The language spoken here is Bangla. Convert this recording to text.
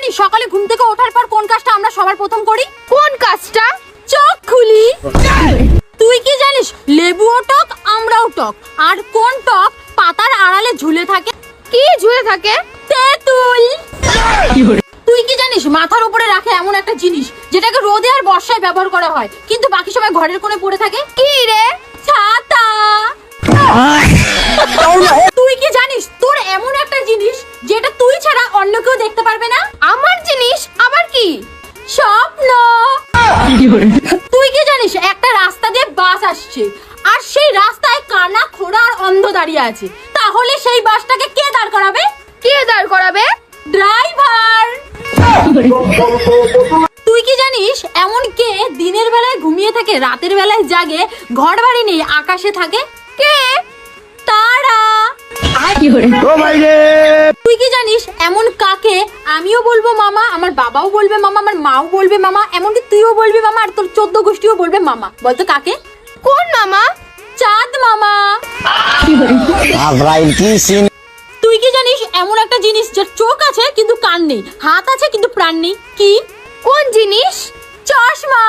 জানিস সকালে ঘুম থেকে ওঠার পর কোন কাজটা আমরা সবার প্রথম করি? কোন কাজটা? চোখ খুলি। তুই কি জানিস লেবুও টক আমরাও টক, আর কোন টক পাতার আড়ালে ঝুলে থাকে? কি ঝুলে থাকে? তেঁতুল। তুই কি জানিস মাথার উপরে রাখে এমন একটা জিনিস যেটাকে রোদে আর বর্ষায় ব্যবহার করা হয়, কিন্তু বাকি সময় ঘরের কোণে পড়ে থাকে? কি রে? ছাতা। তুই কি জানিস তোর এমন একটা জিনিস যেটা তুই ছাড়া অন্য কেউ দেখতে পারবে না? আমার জিনিস আবার কি? স্বপ্ন। তুই কি জানিস একটা রাস্তা দিয়ে বাস আসছে, আর সেই রাস্তায় কানা খোড়া আর অন্ধ দাঁড়িয়ে আছে, তাহলে সেই বাসটাকে কে দাঁড় করাবে? কে দাঁড় করাবে? ড্রাইভার। তুই কি জানিস এমন কে দিনের বেলায় ঘুমিয়ে থাকে রাতের বেলায় জাগে, ঘর বাড়ি নেই আকাশে থাকে? কে? তারা। তুই কি জানিস এমন কাকে আমিও বলবো মামা, আমার বাবাও বলবে মামা, আমার মাও বলবে মামা, এমনকি তুইও বলবি মামা, আর তোর 14 গোষ্ঠীও বলবে মামা? বলতো কাকে? কোন মামা? চাঁদ মামা। তুই কি জানিস এমন একটা জিনিস যার চোখ আছে কিন্তু কান নেই, হাত আছে কিন্তু প্রাণ নেই? কি? কোন জিনিস? চশমা।